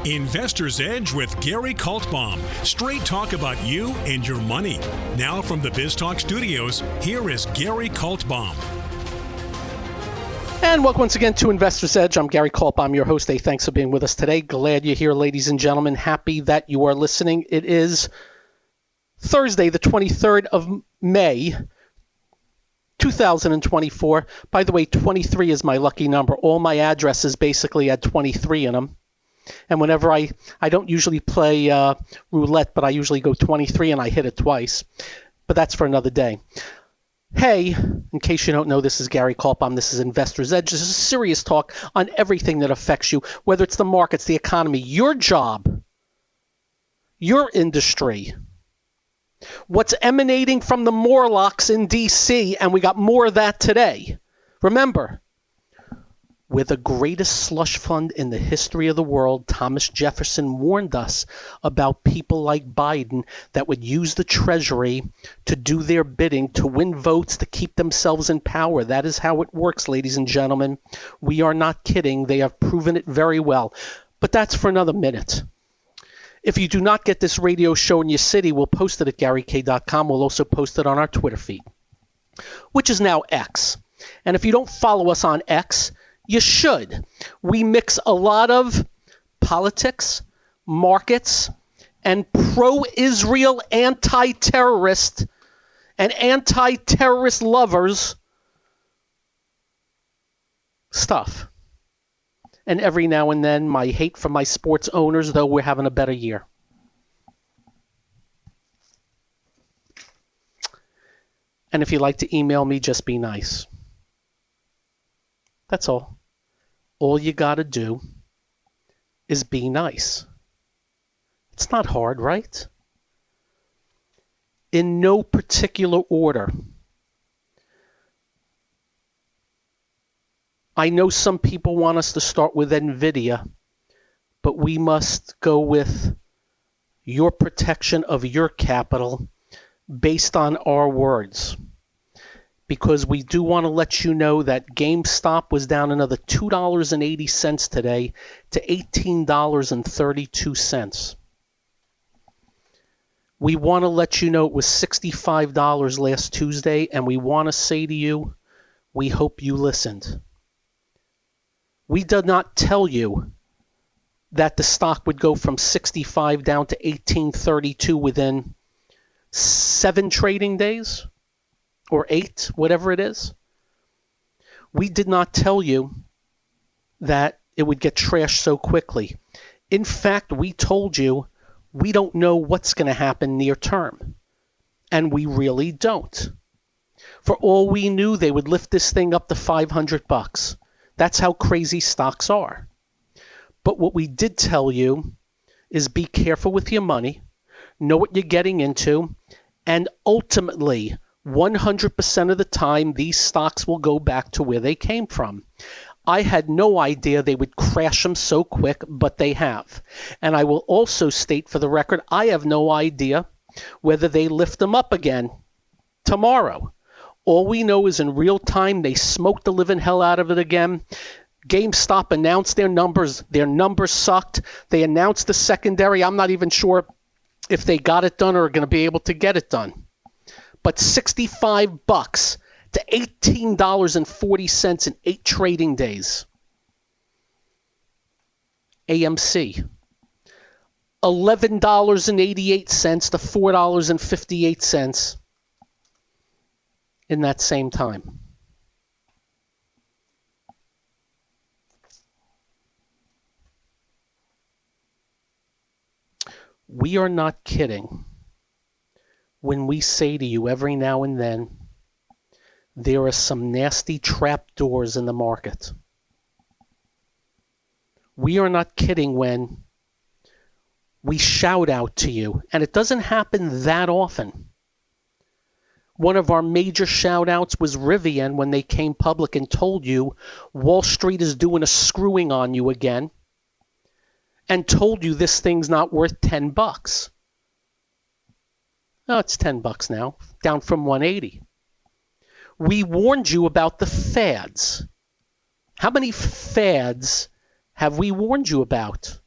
Investor's Edge with Gary Kaltbaum. Straight talk about you and your money. Now from the BizTalk studios, here is Gary Kaltbaum. And welcome once again to Investor's Edge. I'm Gary Kaltbaum, your host. Hey, thanks for being with us today. Glad you're here, ladies and gentlemen. Happy that you are listening. It is Thursday, the 23rd of May, 2024. By the way, 23 is my lucky number. All my addresses basically had 23 in them. And whenever I don't usually play roulette, but I usually go 23 and I hit it twice. But that's for another day. Hey, in case you don't know, this is Gary Kaltbaum. This is Investor's Edge. This is serious talk on everything that affects you, whether it's the markets, the economy, your job, your industry, what's emanating from the Morlocks in D.C., and we got more of that today. Remember, we're the greatest slush fund in the history of the world. Thomas Jefferson warned us about people like Biden that would use the Treasury to do their bidding, to win votes, to keep themselves in power. That is how it works, ladies and gentlemen. We are not kidding. They have proven it very well. But that's for another minute. If you do not get this radio show in your city, we'll post it at GaryK.com. We'll also post it on our Twitter feed, which is now X. And if you don't follow us on X, you should. We mix a lot of politics, markets, and pro-Israel anti-terrorist and anti-terrorist lovers stuff. And every now and then, my hate for my sports owners, though we're having a better year. And if you'd like to email me, just be nice. That's all. All you got to do is be nice. It's not hard, right? In no particular order. I know some people want us to start with NVIDIA, but we must go with your protection of your capital based on our words. Because we do want to let you know that GameStop was down another $2.80 today to $18.32. We want to let you know it was $65 last Tuesday, and we want to say to you, we hope you listened. We did not tell you that the stock would go from 65 down to 18.32 within 7 trading days. Or 8, whatever it is. We did not tell you that it would get trashed so quickly. In fact, we told you we don't know what's going to happen near term. And we really don't. For all we knew, they would lift this thing up to $500. That's how crazy stocks are. But what we did tell you is be careful with your money, know what you're getting into, and ultimately, 100% of the time, these stocks will go back to where they came from. I had no idea they would crash them so quick, but they have. And I will also state for the record, I have no idea whether they lift them up again tomorrow. All we know is in real time, they smoked the living hell out of it again. GameStop announced their numbers. Their numbers sucked. They announced the secondary. I'm not even sure if they got it done or are going to be able to get it done. But $65 to $18.40 in 8 trading days. AMC, $11.88 to $4.58 in that same time. We are not kidding when we say to you every now and then, there are some nasty trapdoors in the market. We are not kidding when we shout out to you, and it doesn't happen that often. One of our major shout outs was Rivian when they came public and told you Wall Street is doing a screwing on you again, and told you this thing's not worth $10. No, it's $10 now, down from $180. We warned you about the fads. How many fads have we warned you about?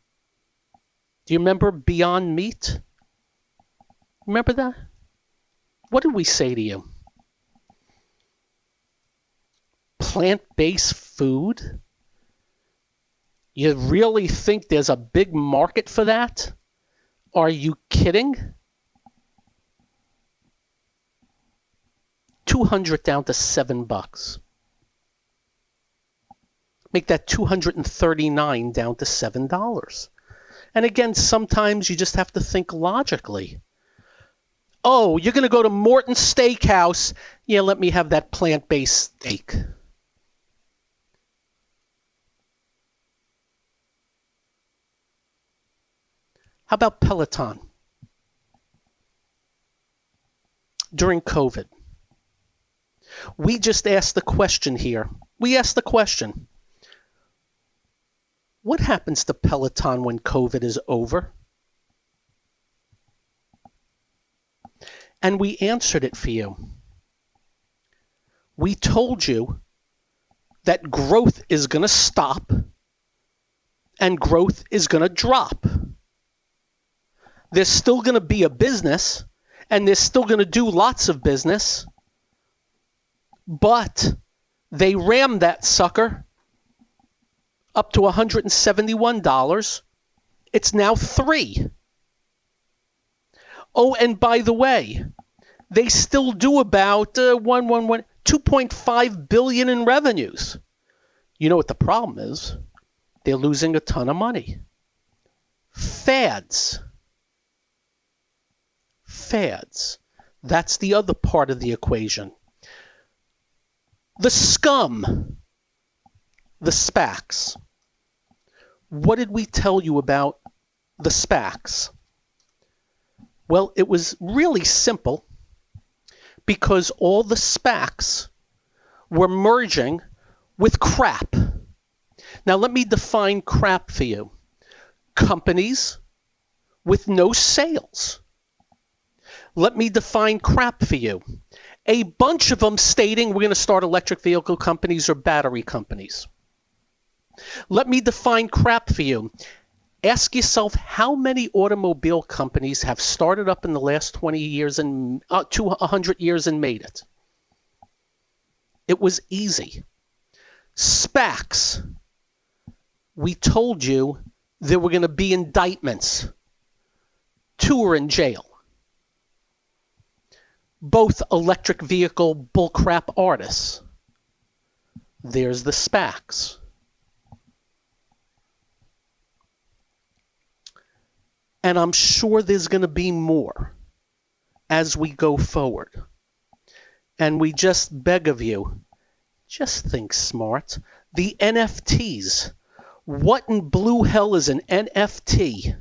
Do you remember Beyond Meat? Remember that? What did we say to you? Plant-based food? You really think there's a big market for that? Are you kidding? 200 down to $7. Make that 239 down to $7. And again, sometimes you just have to think logically. Oh, you're going to go to Morton's Steakhouse. Yeah, let me have that plant-based steak. How about Peloton? During COVID, we just asked the question here. We asked the question, what happens to Peloton when COVID is over? And we answered it for you. We told you that growth is going to stop and growth is going to drop. There's still going to be a business, and they're still going to do lots of business, but they rammed that sucker up to $171. It's now $3. Oh, and by the way, they still do about 2.5 billion in revenues. You know what the problem is? They're losing a ton of money. Fads. That's the other part of the equation. The scum, the SPACs. What did we tell you about the SPACs? Well, it was really simple because all the SPACs were merging with crap. Now, let me define crap for you. Companies with no sales. Let me define crap for you. A bunch of them stating we're going to start electric vehicle companies or battery companies. Let me define crap for you. Ask yourself how many automobile companies have started up in the last 20 years and to 100 years and made it. It was easy. SPACs. We told you there were going to be indictments. 2 are in jail. Both electric vehicle bullcrap artists. There's the SPACs. And I'm sure there's going to be more as we go forward. And we just beg of you, just think smart. The NFTs. What in blue hell is an NFT?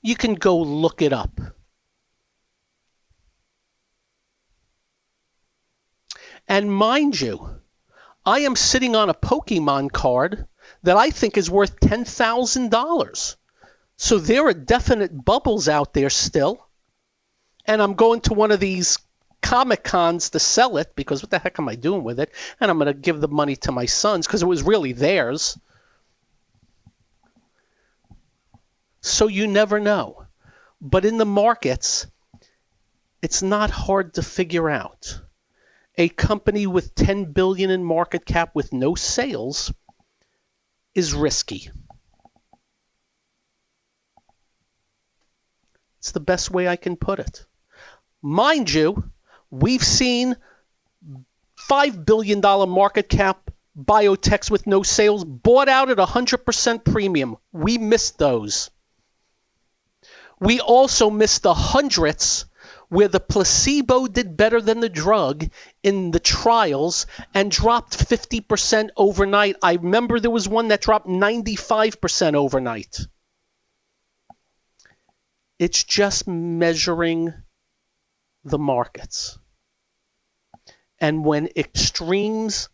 You can go look it up. And mind you, I am sitting on a Pokemon card that I think is worth $10,000. So there are definite bubbles out there still. And I'm going to one of these Comic Cons to sell it because what the heck am I doing with it? And I'm going to give the money to my sons because it was really theirs. So you never know. But in the markets, it's not hard to figure out. A company with 10 billion in market cap with no sales is risky. It's the best way I can put it. Mind you, we've seen $5 billion market cap biotechs with no sales bought out at 100% premium. We missed those. We also missed the hundreds where the placebo did better than the drug in the trials and dropped 50% overnight. I remember there was one that dropped 95% overnight. It's just measuring the markets. And when extremes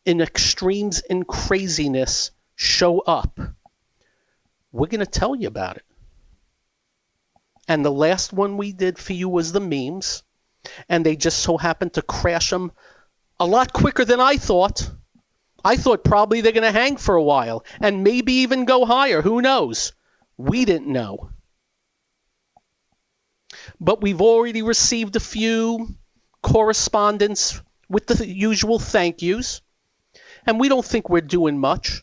in craziness show up, we're going to tell you about it. And the last one we did for you was the memes. And they just so happened to crash them a lot quicker than I thought. I thought probably they're going to hang for a while and maybe even go higher. Who knows? We didn't know. But we've already received a few correspondence with the usual thank yous. And we don't think we're doing much.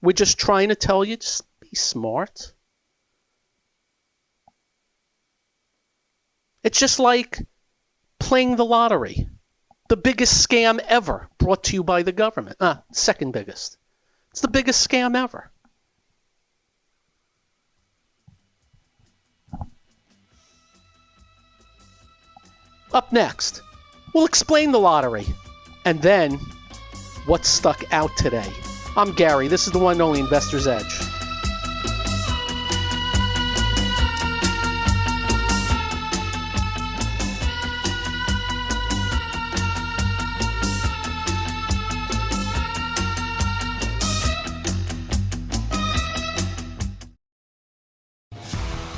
We're just trying to tell you, just be smart. It's just like playing the lottery. The biggest scam ever brought to you by the government. Second biggest. It's the biggest scam ever. Up next, we'll explain the lottery. And then, what stuck out today. I'm Gary. This is the one and only Investor's Edge.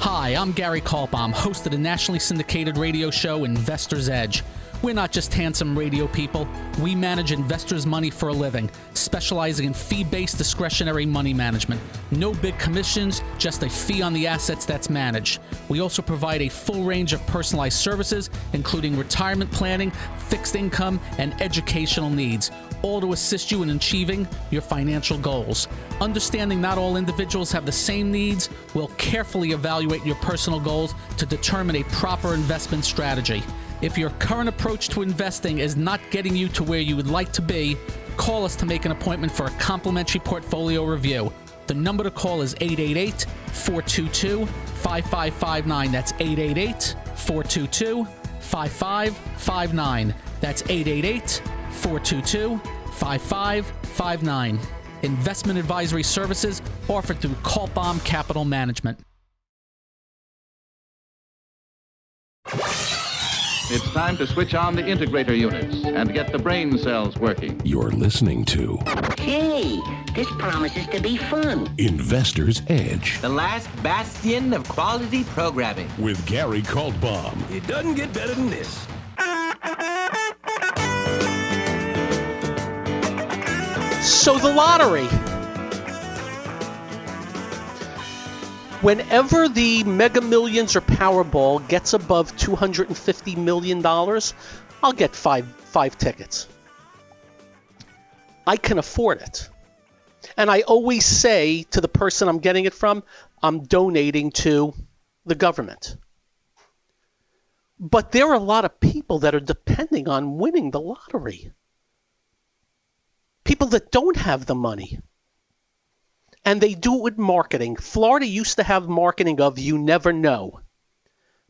Hi, I'm Gary Kaltbaum, host of the nationally syndicated radio show Investor's Edge. We're not just handsome radio people. We manage investors' money for a living, specializing in fee-based discretionary money management. No big commissions, just a fee on the assets that's managed. We also provide a full range of personalized services, including retirement planning, fixed income, and educational needs, all to assist you in achieving your financial goals. Understanding not all individuals have the same needs, we'll carefully evaluate your personal goals to determine a proper investment strategy. If your current approach to investing is not getting you to where you would like to be, call us to make an appointment for a complimentary portfolio review. The number to call is 888-422-5559. That's 888-422-5559. That's 888-422-5559. Investment advisory services offered through Kaltbaum Capital Management. It's time to switch on the integrator units and get the brain cells working. You're listening to Hey, this promises to be fun. Investor's Edge The last bastion of quality programming. with Gary Kaltbaum. It doesn't get better than this. So the lottery. Whenever the Mega Millions or Powerball gets above $250 million, I'll get five tickets. I can afford it. And I always say to the person I'm getting it from, I'm donating to the government. But there are a lot of people that are depending on winning the lottery. People that don't have the money. And they do it with marketing. Florida used to have marketing of you never know.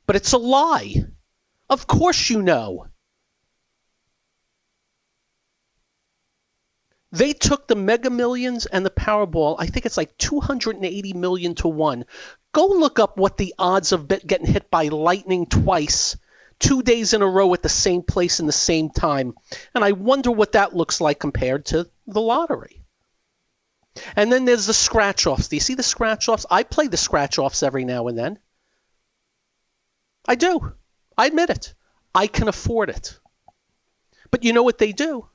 But it's a lie. Of course you know. They took the Mega Millions and the Powerball, I think it's like 280 million to 1. Go look up what the odds of getting hit by lightning twice, 2 days in a row at the same place in the same time. And I wonder what that looks like compared to the lottery. And then there's the scratch-offs. Do you see the scratch-offs? I play the scratch-offs every now and then. I do. I admit it. I can afford it. But you know what they do?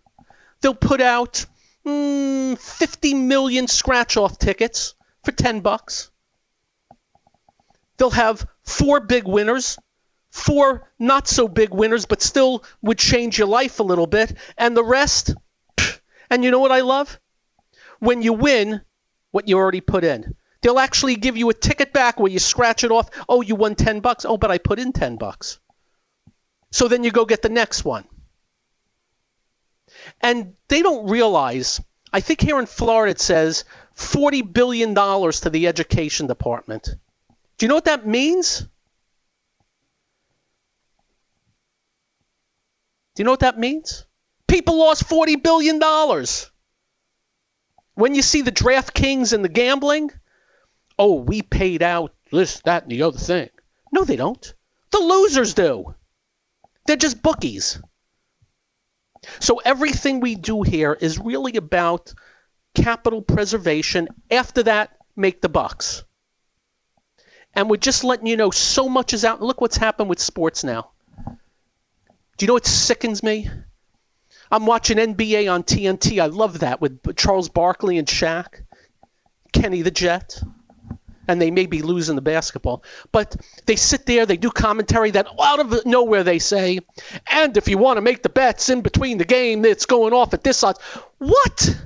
They'll put out 50 million scratch-off tickets for $10. They'll have 4 big winners, 4 not-so-big winners, but still would change your life a little bit, and the rest, and you know what I love? When you win what you already put in. They'll actually give you a ticket back where you scratch it off. Oh, you won $10. Oh, but I put in $10. So then you go get the next one. And they don't realize, I think here in Florida it says $40 billion to the education department. Do you know what that means? Do you know what that means? People lost $40 billion. When you see the DraftKings and the gambling, oh, we paid out this, that, and the other thing. No, they don't. The losers do. They're just bookies. So everything we do here is really about capital preservation. After that, make the bucks. And we're just letting you know so much is out. Look what's happened with sports now. Do you know what sickens me? I'm watching NBA on TNT. I love that with Charles Barkley and Shaq, Kenny the Jet. and they may be losing the basketball, but they sit there, they do commentary that out of nowhere they say, and if you want to make the bets in between the game, it's going off at this odds. What?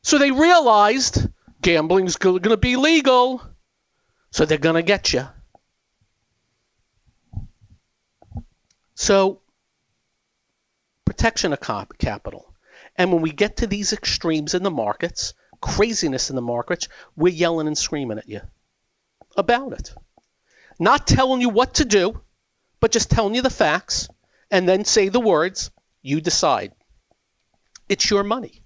So they realized gambling's going to be legal, so they're going to get you. So, protection of capital. And when we get to these extremes in the markets, craziness in the markets, we're yelling and screaming at you about it. Not telling you what to do, but just telling you the facts, and then say the words, you decide. It's your money.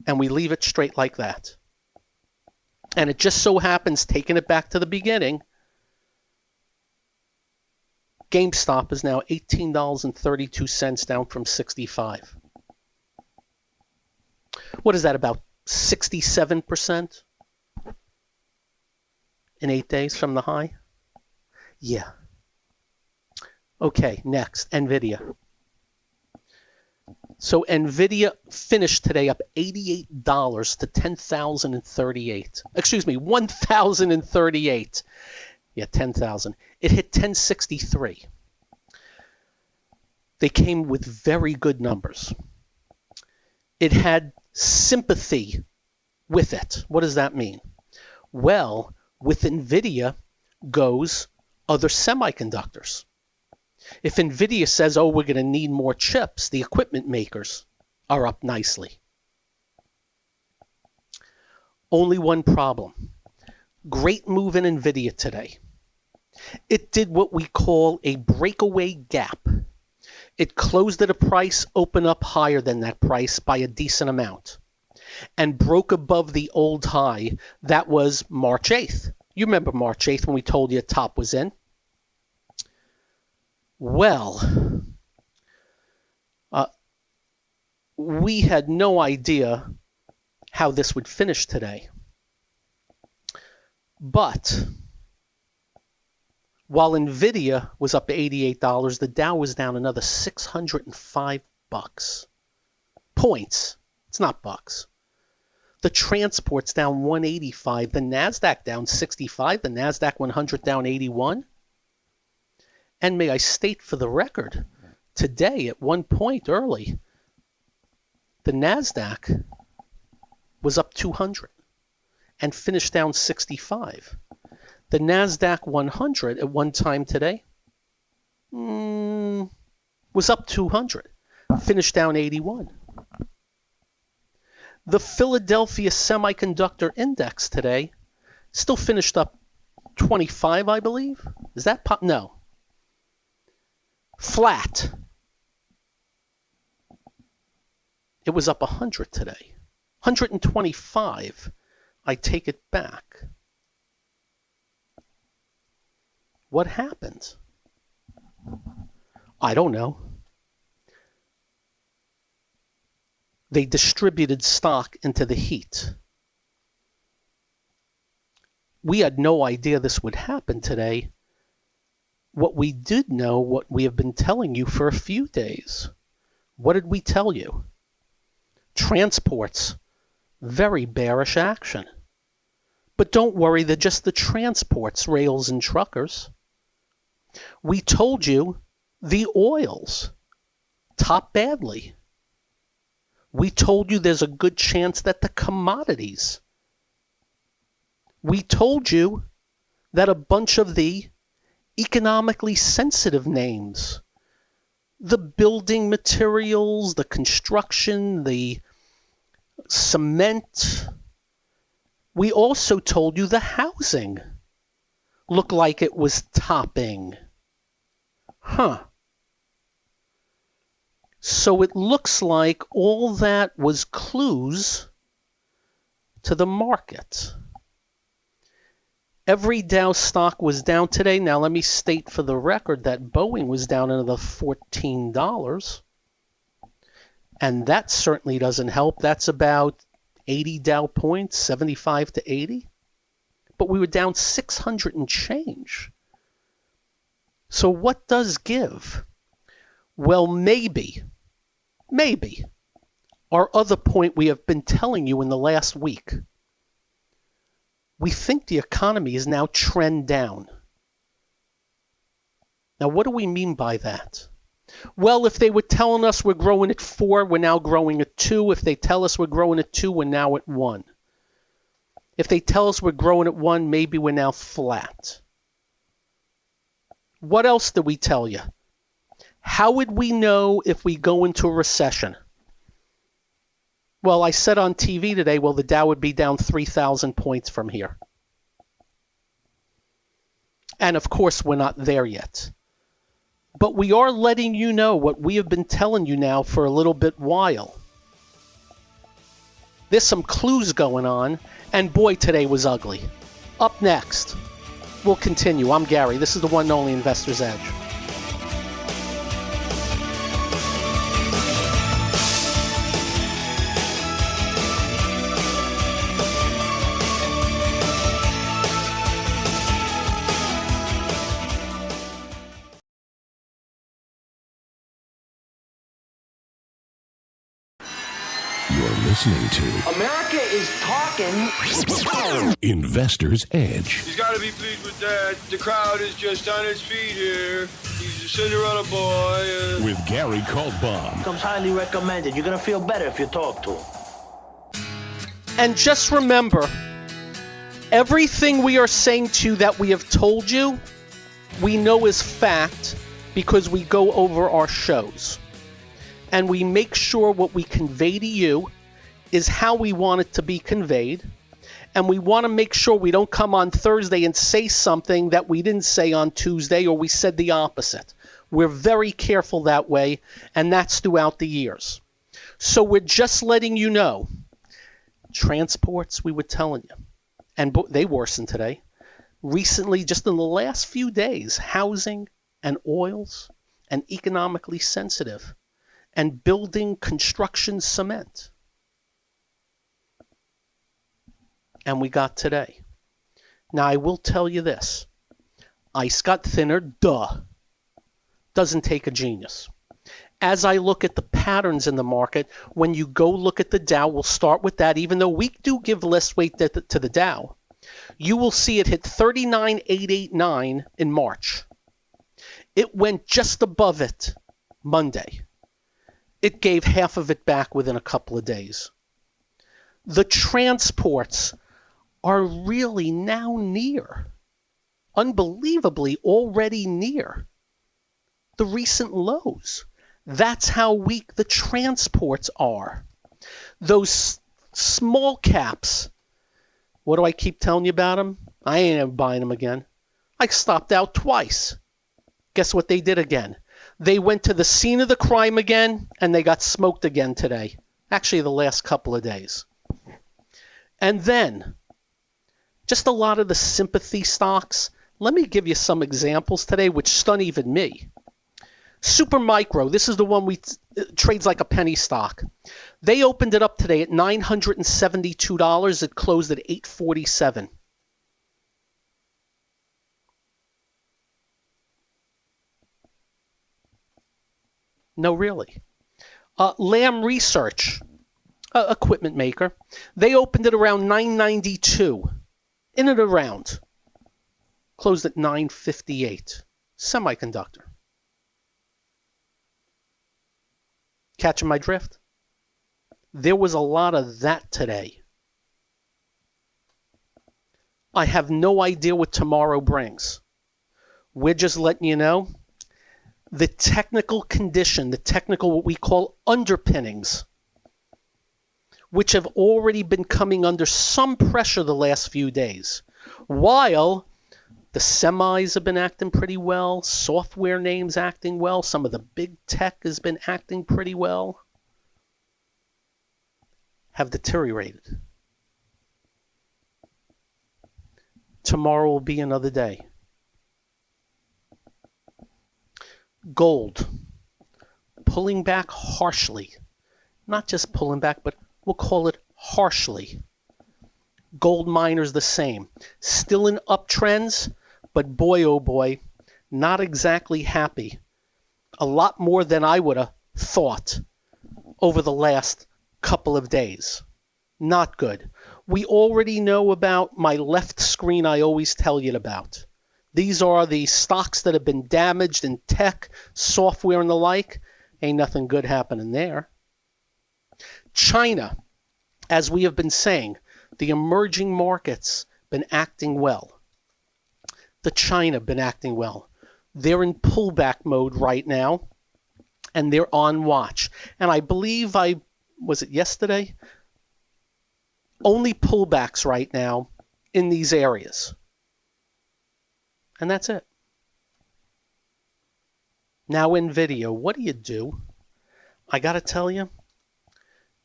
And we leave it straight like that. And it just so happens, taking it back to the beginning, GameStop is now $18.32 down from 65. What is that, about 67% in 8 days from the high? Yeah. Okay, next, NVIDIA. So NVIDIA finished today up $88 to $10,038. Excuse me, $1,038. Yeah, 10,000. It hit 1063. They came with very good numbers. It had sympathy with it. What does that mean? Well, with NVIDIA goes other semiconductors. If NVIDIA says, oh, we're going to need more chips, the equipment makers are up nicely. Only one problem. Great move in NVIDIA today. It did what we call a breakaway gap. It closed at a price, opened up higher than that price by a decent amount, and broke above the old high. That was March 8th. You remember March 8th when we told you top was in? Well, we had no idea how this would finish today. But while NVIDIA was up $88, the Dow was down another 605 points. It's not bucks. The transport's down 185. The NASDAQ down 65. The NASDAQ 100 down 81. And may I state for the record, today at one point early, the NASDAQ was up 200 and finished down 65. The NASDAQ 100 at one time today was up 200, finished down 81. The Philadelphia Semiconductor Index today still finished up 25, I believe. Is that no. Flat. It was up 100 today. 125. I take it back. What happened? I don't know. They distributed stock into the heat. We had no idea this would happen today. What we did know, what we have been telling you for a few days. What did we tell you? Transports, very bearish action. But don't worry, they're just the transports, rails and truckers. We told you the oils top badly. We told you there's a good chance that the commodities. We told you that a bunch of the economically sensitive names, the building materials, the construction, the cement. We also told you the housing looked like it was topping. So it looks like all that was clues to the market. Every Dow stock was down today. Now let me state for the record that Boeing was down another $14. And that certainly doesn't help. That's about 80 Dow points, 75 to 80. But we were down 600 and change. So what does give? Well, maybe, our other point we have been telling you in the last week. we think the economy is now trend down. Now, what do we mean by that? Well, if they were telling us we're growing at 4, we're now growing at 2. If they tell us we're growing at 2, we're now at 1. If they tell us we're growing at 1, maybe we're now flat. What else did we tell you? How would we know if we go into a recession? Well, I said on TV today, well, the Dow would be down 3,000 points from here. And of course, we're not there yet. But we are letting you know what we have been telling you now for a little bit while. There's some clues going on, and boy, today was ugly. Up next, we'll continue. I'm Gary. This is the one and only Investor's Edge. You're listening to America is talking. Investor's Edge. He's got to be pleased with that. The crowd is just on its feet here. He's a Cinderella boy. With Gary Kaltbaum. Comes highly recommended. You're going to feel better if you talk to him. And just remember, everything we are saying to you that we have told you, we know is fact because we go over our shows. And we make sure what we convey to you is how we want it to be conveyed. And we want to make sure we don't come on Thursday and say something that we didn't say on Tuesday or we said the opposite. We're very careful that way, and that's throughout the years. So we're just letting you know. Transports, we were telling you, and they worsened today. Recently, just in the last few days, housing and oils and economically sensitive and building construction cement. And we got today. Now, I will tell you this. Ice got thinner, duh. Doesn't take a genius. As I look at the patterns in the market, when you go look at the Dow, we'll start with that, even though we do give less weight to the Dow. You will see it hit 39,889 in March. It went just above it Monday. It gave half of it back within a couple of days. The transports are really now near, unbelievably already near, the recent lows. That's how weak the transports are. Those small caps, what do I keep telling you about them? I ain't ever buying them again. I stopped out twice. Guess what they did again? They went to the scene of the crime again, and they got smoked again today. Actually, the last couple of days. And then, just a lot of the sympathy stocks. Let me give you some examples today, which stun even me. Supermicro, this is the one trades like a penny stock. They opened it up today at $972. It closed at $847. No, really. Lam Research, equipment maker, they opened it around $992. In and around. Closed at $958. Semiconductor. Catching my drift? There was a lot of that today. I have no idea what tomorrow brings. We're just letting you know. The technical condition, the technical what we call underpinnings, which have already been coming under some pressure the last few days, while the semis have been acting pretty well, software names acting well, some of the big tech has been acting pretty well, have deteriorated. Tomorrow will be another day. Gold, pulling back harshly. Not just pulling back, but we'll call it harshly. Gold miners the same. Still in uptrends, but boy, oh boy, not exactly happy. A lot more than I would have thought over the last couple of days. Not good. We already know about my left screen I always tell you about. These are the stocks that have been damaged in tech, software, and the like. Ain't nothing good happening there. China, as we have been saying, the emerging markets been acting well. The China been acting well. They're in pullback mode right now, and they're on watch. And I believe was it yesterday? Only pullbacks right now in these areas. And that's it. Now NVIDIA, what do? I got to tell you,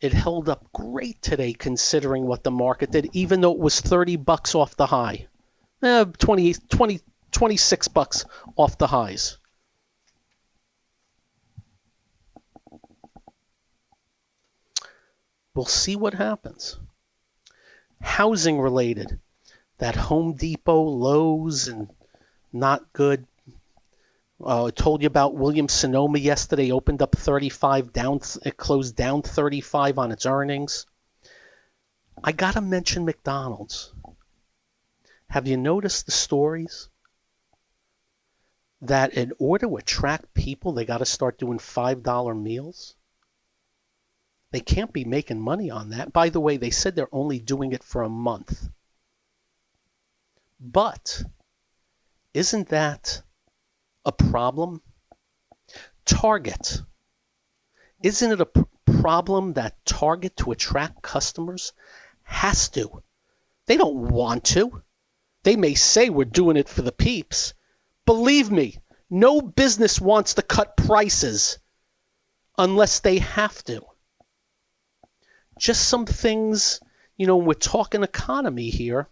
it held up great today considering what the market did, even though it was $30 off the high. 26 bucks off the highs. We'll see what happens. Housing related, that Home Depot, Lowe's, and not good. I told you about Williams-Sonoma yesterday. Opened up 35 down. It closed down 35 on its earnings. I gotta mention McDonald's. Have you noticed the stories that in order to attract people, they got to start doing $5 meals? They can't be making money on that. By the way, they said they're only doing it for a month. But isn't that a problem? Target. Isn't it a problem that Target, to attract customers, has to? They don't want to. They may say we're doing it for the peeps. Believe me, no business wants to cut prices unless they have to. Just some things, we're talking economy here.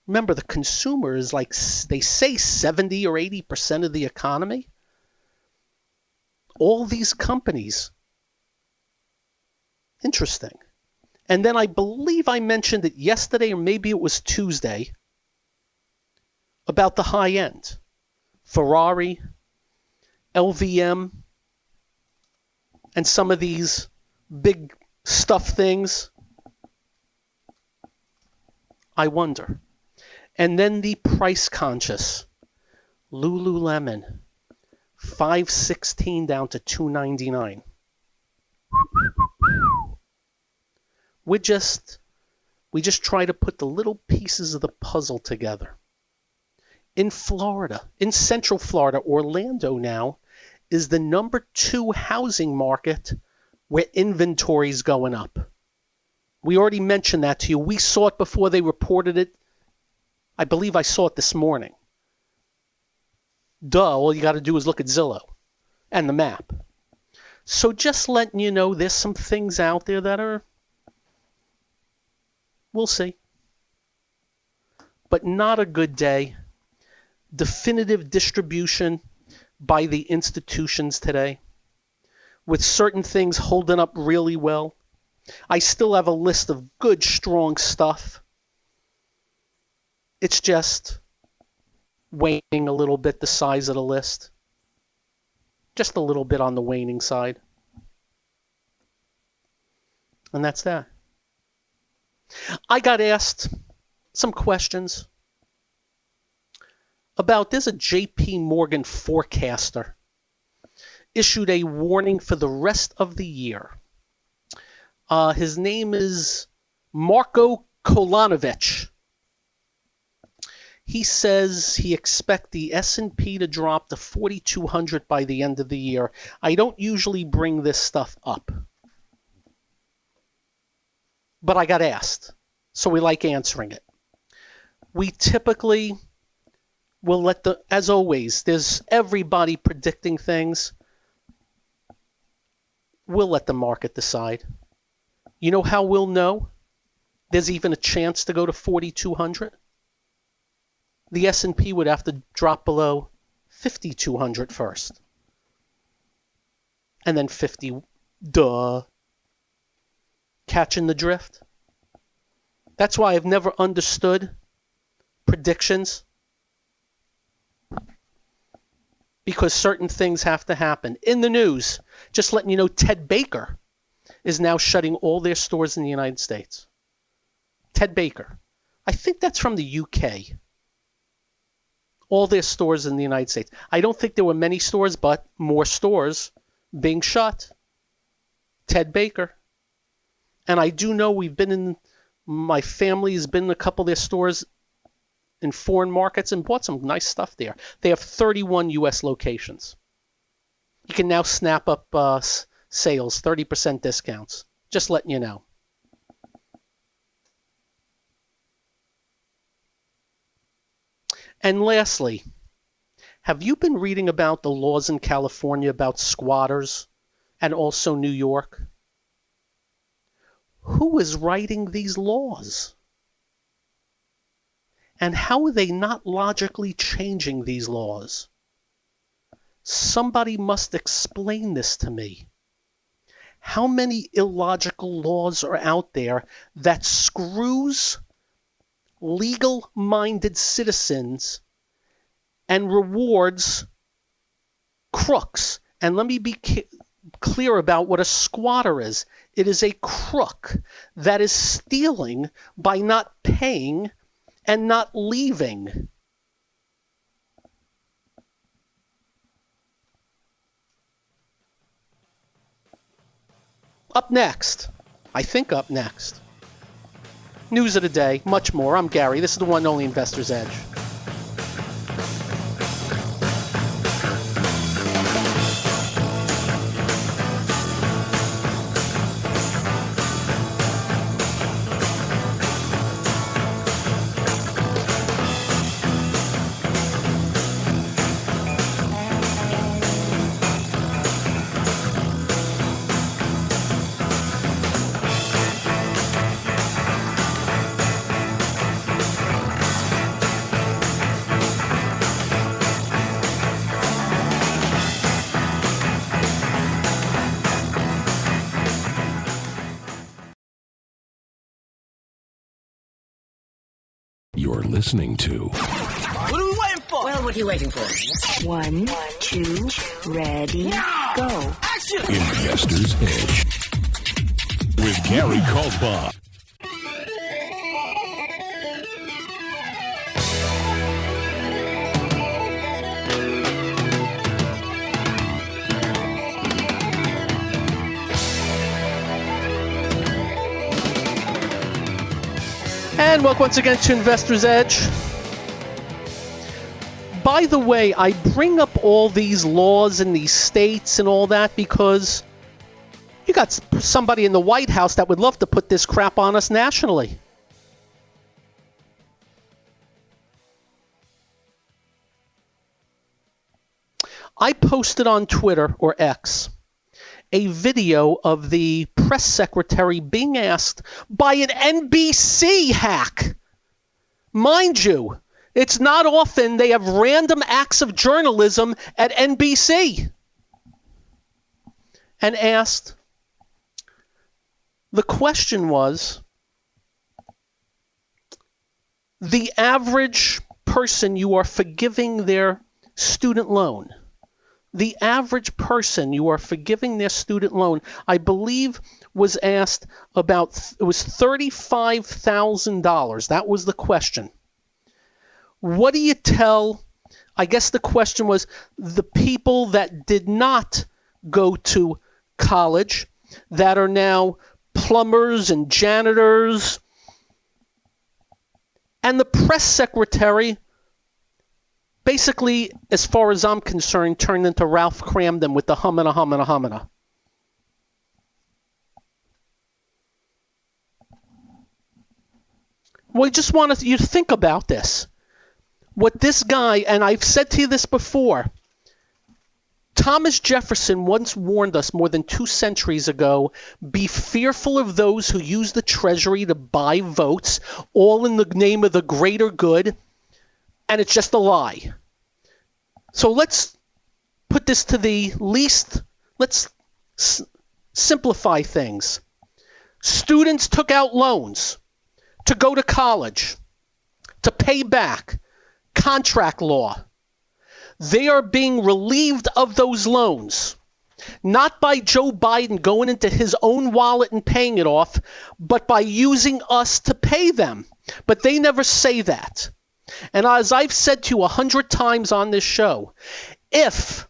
Remember, the consumer is like, they say 70 or 80% of the economy. All these companies. Interesting. And then I believe I mentioned it yesterday, or maybe it was Tuesday, about the high end. Ferrari, LVM, and some of these big stuff things. I wonder. And then the price conscious. Lululemon, $5.16 down to $2.99. We just try to put the little pieces of the puzzle together. In Florida, in Central Florida, Orlando now is the number 2 housing market where inventory is going up. We already mentioned that to you. We saw it before they reported it. I believe I saw it this morning. Duh, all you got to do is look at Zillow and the map. So just letting you know, there's some things out there that are, we'll see. But not a good day. Definitive distribution by the institutions today, with certain things holding up really well. I still have a list of good, strong stuff. It's just waning a little bit, the size of the list. Just a little bit on the waning side. And that's that. I got asked some questions about, there's a JP Morgan forecaster issued a warning for the rest of the year. His name is Marko Kolanovic. He says he expects the S&P to drop to 4,200 by the end of the year. I don't usually bring this stuff up, but I got asked, so we like answering it. We typically will as always, there's everybody predicting things. We'll let the market decide. You know how we'll know there's even a chance to go to 4,200? The S&P would have to drop below 5,200 first. And then 50, duh. Catching the drift? That's why I've never understood predictions. Because certain things have to happen. In the news, just letting you know, Ted Baker is now shutting all their stores in the United States. Ted Baker. I think that's from the UK. All their stores in the United States. I don't think there were many stores, but more stores being shut. Ted Baker. And I do know my family has been in a couple of their stores in foreign markets and bought some nice stuff there. They have 31 U.S. locations. You can now snap up sales, 30% discounts. Just letting you know. And lastly, have you been reading about the laws in California about squatters and also New York? Who is writing these laws? And how are they not logically changing these laws? Somebody must explain this to me. How many illogical laws are out there that screws legal-minded citizens and rewards crooks? And let me be clear about what a squatter is. It is a crook that is stealing by not paying and not leaving. Up next, news of the day, much more. I'm Gary. This is the one and only Investor's Edge. You're listening to What are we waiting for? Well, what are you waiting for? 1, 2, ready, go. Action! Investor's Edge with Gary Kaltbaum. And welcome once again to Investor's Edge. By the way, I bring up all these laws in these states and all that because you got somebody in the White House that would love to put this crap on us nationally. I posted on Twitter, or X, a video of the press secretary being asked by an NBC hack. Mind you, it's not often they have random acts of journalism at NBC. And asked, the question was, the average person you are forgiving their student loan, the average person you are forgiving their student loan, I believe was asked about, it was $35,000. That was the question. What do you tell, I guess the question was, the people that did not go to college, that are now plumbers and janitors, and the press secretary basically, as far as I'm concerned, turned into Ralph Cramden with the humana, humana, humana. We just want you to think about this. What this guy, and I've said to you this before, Thomas Jefferson once warned us more than 2 centuries ago, be fearful of those who use the treasury to buy votes, all in the name of the greater good, and it's just a lie. So let's put this to the least, let's simplify things. Students took out loans to go to college, to pay back, contract law. They are being relieved of those loans. Not by Joe Biden going into his own wallet and paying it off, but by using us to pay them. But they never say that. And as I've said to you 100 times on this show, if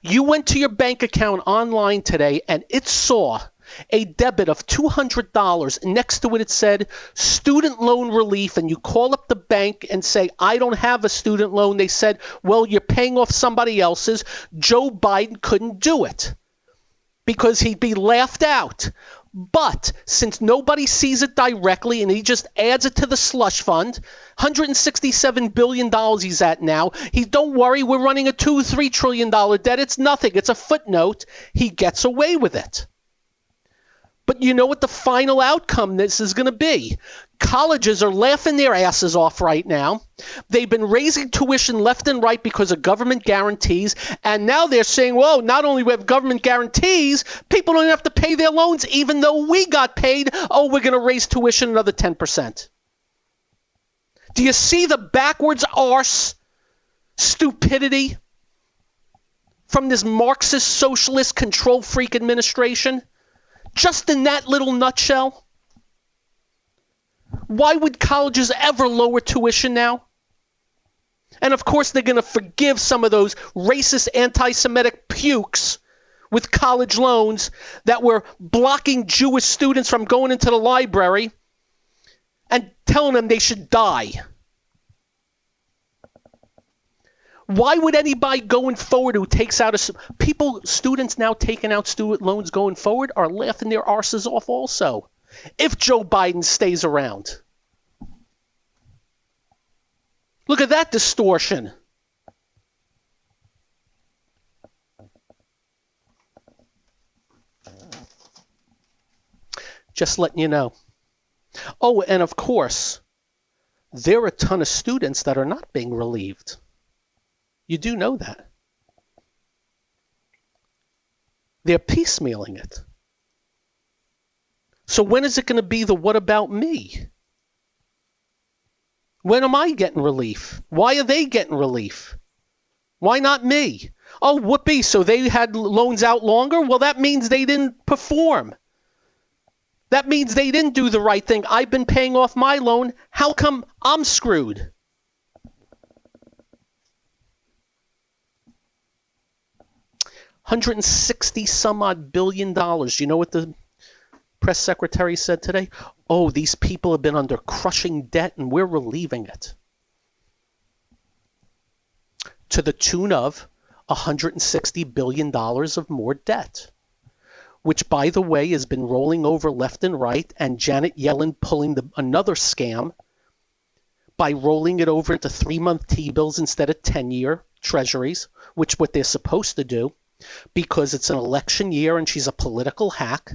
you went to your bank account online today and it saw a debit of $200, next to it said student loan relief, and you call up the bank and say, I don't have a student loan, they said, well, you're paying off somebody else's, Joe Biden couldn't do it because he'd be laughed out. But since nobody sees it directly and he just adds it to the slush fund, $167 billion he's at now, don't worry, we're running a $2-3 trillion debt. It's nothing. It's a footnote. He gets away with it. But you know what the final outcome this is going to be? Colleges are laughing their asses off right now. They've been raising tuition left and right because of government guarantees. And now they're saying, well, not only we have government guarantees, people don't have to pay their loans even though we got paid. Oh, we're going to raise tuition another 10%. Do you see the backwards arse stupidity from this Marxist, socialist, control freak administration? Just in that little nutshell? Why would colleges ever lower tuition now? And of course they're going to forgive some of those racist anti-Semitic pukes with college loans that were blocking Jewish students from going into the library and telling them they should die. Why would anybody going forward who takes out students now taking out student loans going forward are laughing their arses off also if Joe Biden stays around? Look at that distortion. Just letting you know. Oh, and of course, there are a ton of students that are not being relieved. You do know that. They're piecemealing it. So when is it going to be the what about me? When am I getting relief? Why are they getting relief? Why not me? Oh, whoopee, so they had loans out longer? Well, that means they didn't perform. That means they didn't do the right thing. I've been paying off my loan. How come I'm screwed? $160 some odd billion. You know what the press secretary said today? Oh, these people have been under crushing debt and we're relieving it. To the tune of $160 billion of more debt, which, by the way, has been rolling over left and right, and Janet Yellen pulling another scam by rolling it over into 3-month T-bills instead of 10-year treasuries, which what they're supposed to do, because it's an election year and she's a political hack.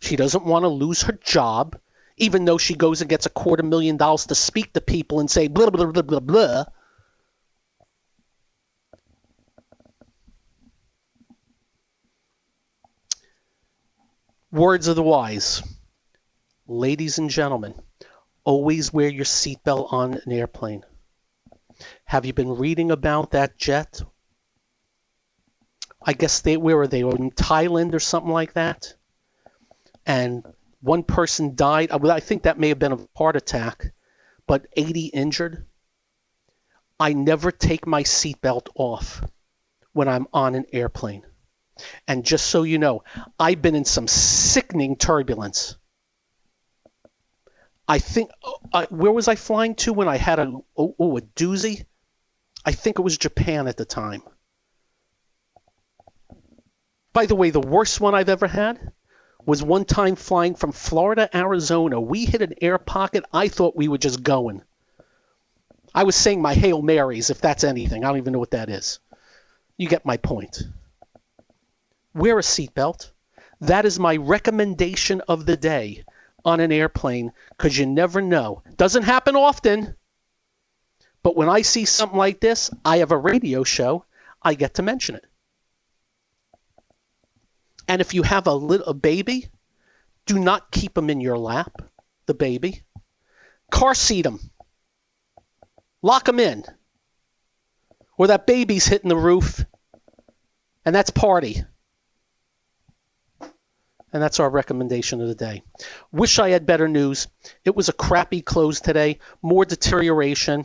She doesn't want to lose her job, even though she goes and gets $250,000 to speak to people and say blah, blah, blah, blah, blah. Words of the wise. Ladies and gentlemen, always wear your seatbelt on an airplane. Have you been reading about that jet? I guess where were they? In Thailand or something like that? And one person died. I think that may have been a heart attack, but 80 injured. I never take my seatbelt off when I'm on an airplane. And just so you know, I've been in some sickening turbulence. I think, where was I flying to when I had a doozy? I think it was Japan at the time. By the way, the worst one I've ever had was one time flying from Florida, Arizona. We hit an air pocket. I thought we were just going. I was saying my Hail Marys, if that's anything. I don't even know what that is. You get my point. Wear a seatbelt. That is my recommendation of the day on an airplane, because you never know. Doesn't happen often. But when I see something like this, I have a radio show, I get to mention it. And if you have a baby, do not keep him in your lap, the baby. Car seat him. Lock him in. Or that baby's hitting the roof And that's party. And that's our recommendation of the day. Wish I had better news. It was a crappy close today. More deterioration.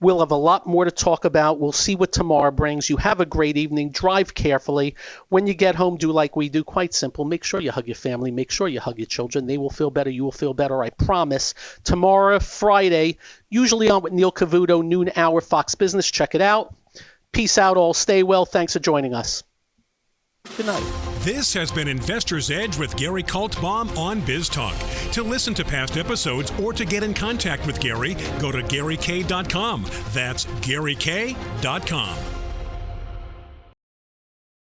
We'll have a lot more to talk about. We'll see what tomorrow brings. You have a great evening. Drive carefully. When you get home, do like we do. Quite simple. Make sure you hug your family. Make sure you hug your children. They will feel better. You will feel better. I promise. Tomorrow, Friday, usually on with Neil Cavuto, noon hour, Fox Business. Check it out. Peace out all. Stay well. Thanks for joining us. Good night. This has been Investor's Edge with Gary Kaltbaum on BizTalk. To listen to past episodes or to get in contact with Gary, go to GaryK.com. That's GaryK.com.